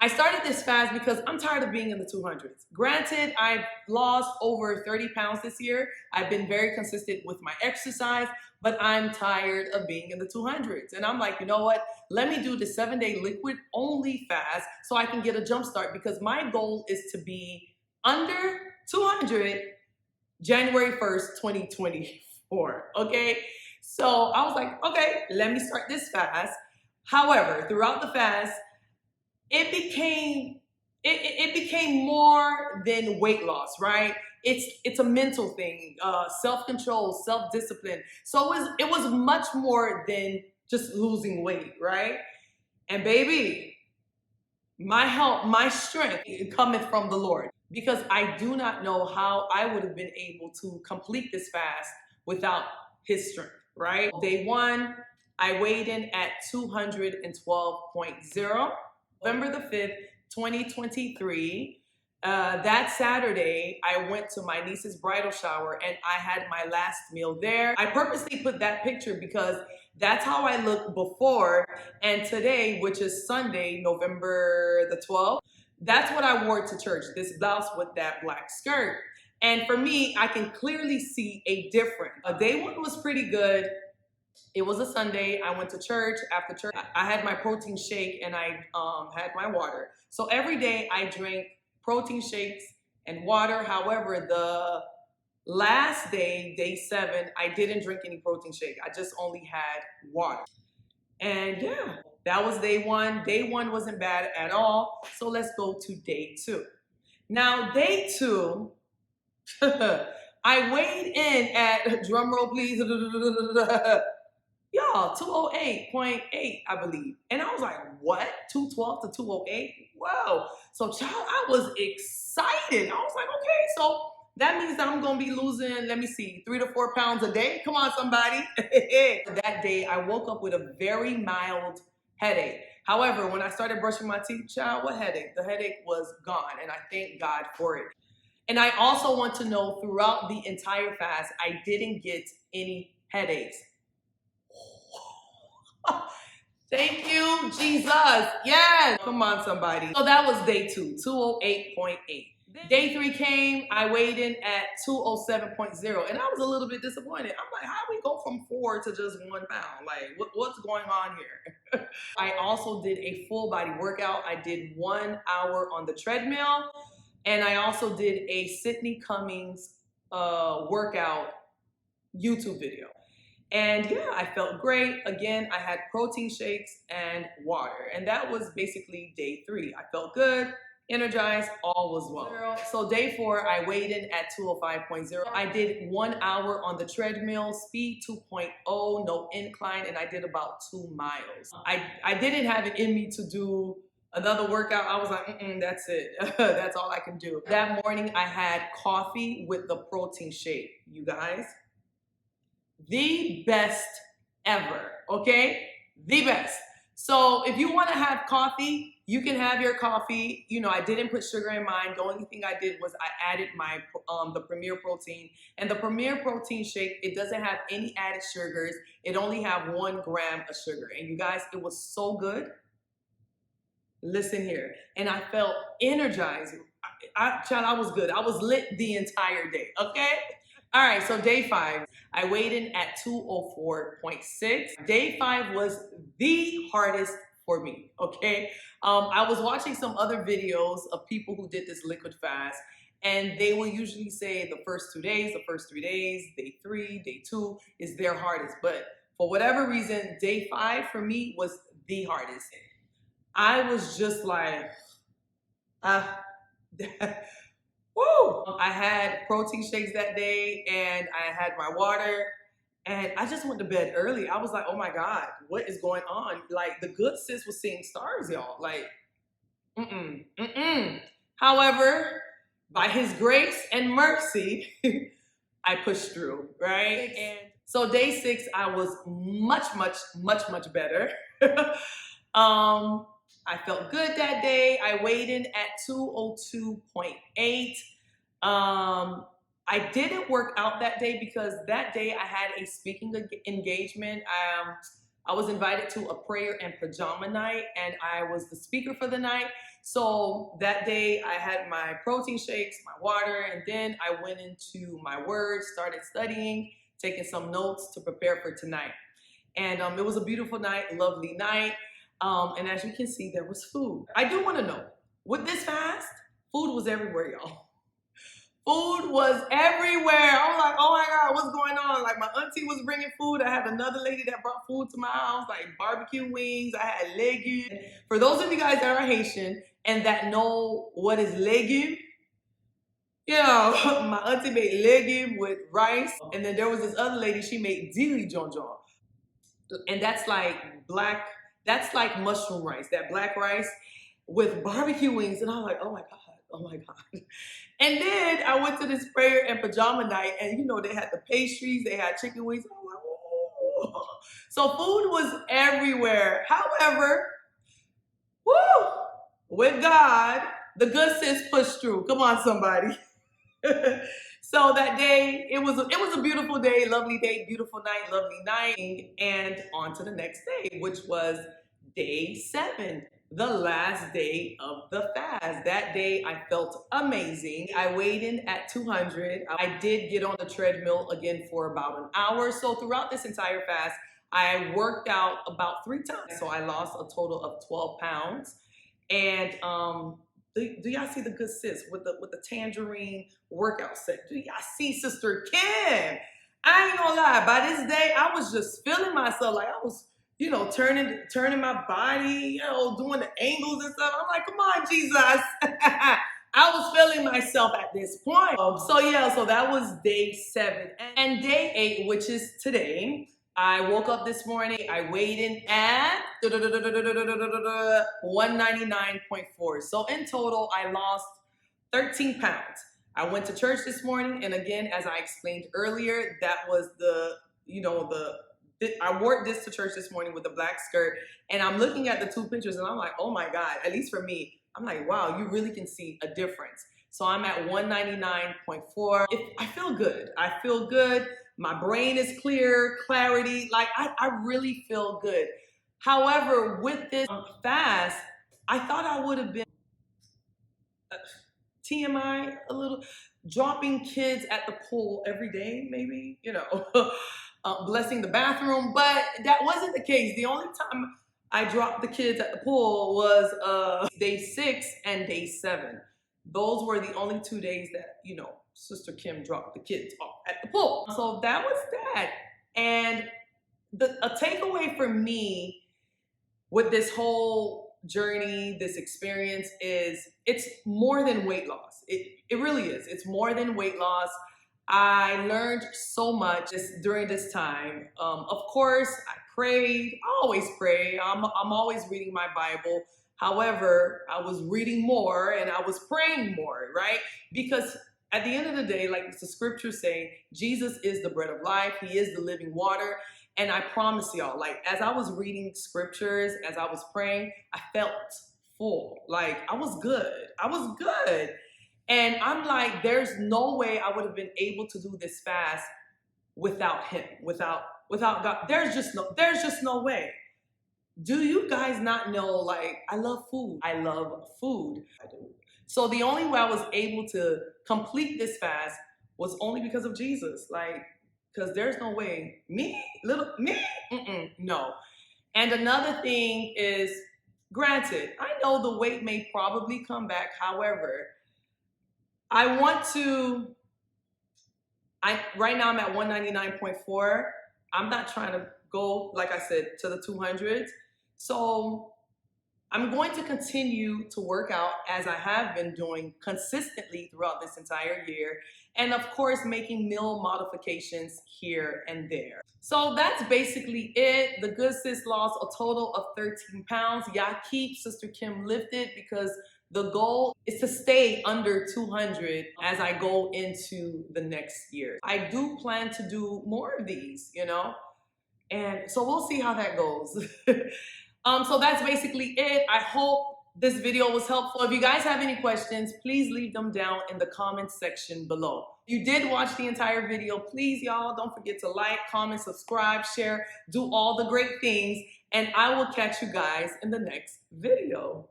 I started this fast because I'm tired of being in the 200s. Granted, I've lost over 30 pounds this year. I've been very consistent with my exercise, but I'm tired of being in the 200s. And I'm like, you know what? Let me do the 7-day liquid only fast so I can get a jump start, because my goal is to be under 200 January 1st, 2024. Okay. So I was like, okay, let me start this fast. However, throughout the fast, it became more than weight loss, right? It's a mental thing, self-control, self-discipline. So it was much more than just losing weight, right? And baby, my help, my strength cometh from the Lord, because I do not know how I would have been able to complete this fast without his strength, right? Day one, I weighed in at 212.0. November the 5th, 2023. That Saturday, I went to my niece's bridal shower and I had my last meal there. I purposely put that picture because that's how I looked before. And today, which is Sunday, November the 12th, that's what I wore to church, this blouse with that black skirt. And for me, I can clearly see a difference. Day one was pretty good. It was a Sunday. I went to church. After church, I had my protein shake and I had my water. So every day I drank protein shakes and water. However, the last day, day 7, I didn't drink any protein shake. I just only had water. And yeah, that was day 1. Day 1 wasn't bad at all. So let's go to day 2. Now, day 2, I weighed in at, drum roll please, y'all, 208.8, I believe. And I was like, what? 212 to 208? Whoa. So, child, I was excited. I was like, okay, so that means that I'm going to be losing, let me see, 3 to 4 pounds a day. Come on, somebody. That day, I woke up with a very mild headache. However, when I started brushing my teeth, child, what headache? The headache was gone, and I thank God for it. And I also want to know, throughout the entire fast, I didn't get any headaches. Thank you, Jesus. Yes. Come on, somebody. So that was day 2, 208.8. Day 3 came, I weighed in at 207.0, and I was a little bit disappointed. I'm like, how do we go from 4 to just 1 pound? Like, what's going on here? I also did a full body workout. I did 1 hour on the treadmill, and I also did a Sydney Cummings workout YouTube video. And yeah, I felt great. Again, I had protein shakes and water. And that was basically day 3. I felt good, energized, all was well. So day 4, I weighed in at 205.0. I did 1 hour on the treadmill, speed 2.0, no incline, and I did about 2 miles. I didn't have it in me to do another workout. I was like, that's it. That's all I can do. That morning, I had coffee with the protein shake, you guys. The best ever, okay? The best. So if you want to have coffee, you can have your coffee. You know, I didn't put sugar in mine. The only thing I did was I added my the Premier Protein. And the Premier Protein shake, it doesn't have any added sugars. It only have 1 gram of sugar. And you guys, it was so good. Listen here. And I felt energized. Child, I was good. I was lit the entire day, okay? All right, so day 5, I weighed in at 204.6. Day 5 was the hardest for me, okay? I was watching some other videos of people who did this liquid fast, and they will usually say the first 2 days, the first 3 days, day 3, day 2 is their hardest. But for whatever reason, day 5 for me was the hardest. I was just like, woo! I had protein shakes that day and I had my water and I just went to bed early. I was like, oh my God, what is going on? Like, the good sis was seeing stars, y'all. Like, However, by his grace and mercy, I pushed through, right? And so day 6, I was much better. I felt good that day. I weighed in at 202.8. I didn't work out that day because that day I had a speaking engagement. I was invited to a prayer and pajama night, and I was the speaker for the night. So that day I had my protein shakes, my water, and then I went into my word, started studying, taking some notes to prepare for tonight. And it was a beautiful night, lovely night. And as you can see, there was food. I do want to know, with this fast, food was everywhere, y'all. Food was everywhere. I was like, oh my God, what's going on? Like my auntie was bringing food. I had another lady that brought food to my house, like barbecue wings. I had legumes. For those of you guys that are Haitian and that know what is legume, you know, my auntie made legume with rice. And then there was this other lady, she made dili jonjon. And that's like mushroom rice, that black rice with barbecue wings. And I was like, oh my God, oh my God. And then I went to this prayer and pajama night, and you know, they had the pastries, they had chicken wings. And I was like, oh. So food was everywhere. However, woo, with God, the good sis pushed through. Come on, somebody. So that day, it was a beautiful day, lovely day, beautiful night, lovely night. And on to the next day, which was day 7. The last day of the fast. That day I felt amazing. I weighed in at 200. I did get on the treadmill again for about an hour. So throughout this entire fast, I worked out about 3 times. So I lost a total of 12 pounds. And do y'all see the good sis with the tangerine workout set? Do y'all see Sister Kim? I ain't gonna lie, by this day I was just feeling myself, like I was, you know, turning my body, you know, doing the angles and stuff. I'm like, come on, Jesus. I was feeling myself at this point. So yeah, so that was day 7. And day 8, which is today, I woke up this morning, I weighed in at 199.4. So in total, I lost 13 pounds. I went to church this morning, and again, as I explained earlier, that was I wore this to church this morning with a black skirt, and I'm looking at the 2 pictures and I'm like, oh my God, at least for me, I'm like, wow, you really can see a difference. So I'm at 199.4. I feel good. I feel good. My brain is clear, clarity. Like I really feel good. However, with this fast, I thought I would have been TMI a little, dropping kids at the pool every day, maybe, you know, blessing the bathroom, but that wasn't the case. The only time I dropped the kids at the pool was day 6 and day 7. Those were the only 2 days that, you know, Sister Kim dropped the kids off at the pool. So that was that. And a takeaway for me with this whole journey, this experience, is it's more than weight loss. It really is. It's more than weight loss. I learned so much during this time. Of course, I prayed. I always pray. I'm always reading my Bible. However, I was reading more and I was praying more, right? Because at the end of the day, like the scriptures say, Jesus is the bread of life. He is the living water. And I promise y'all, like as I was reading scriptures, as I was praying, I felt full. Like I was good. I was good. And I'm like, there's no way I would have been able to do this fast without him, without God. There's just no way. Do you guys not know, like, I love food. I love food. I do. So the only way I was able to complete this fast was only because of Jesus. Like, because there's no way. Me? No. And another thing is, granted, I know the weight may probably come back. However, right now I'm at 199.4. I'm not trying to go, like I said, to the 200s. So I'm going to continue to work out as I have been doing consistently throughout this entire year. And of course, making meal modifications here and there. So that's basically it. The good sis lost a total of 13 pounds. Y'all keep Sister Kim lifted, because the goal is to stay under 200 as I go into the next year. I do plan to do more of these, you know, and so we'll see how that goes. So that's basically it. I hope this video was helpful. If you guys have any questions, please leave them down in the comments section below. If you did watch the entire video, please, y'all, don't forget to like, comment, subscribe, share, do all the great things, and I will catch you guys in the next video.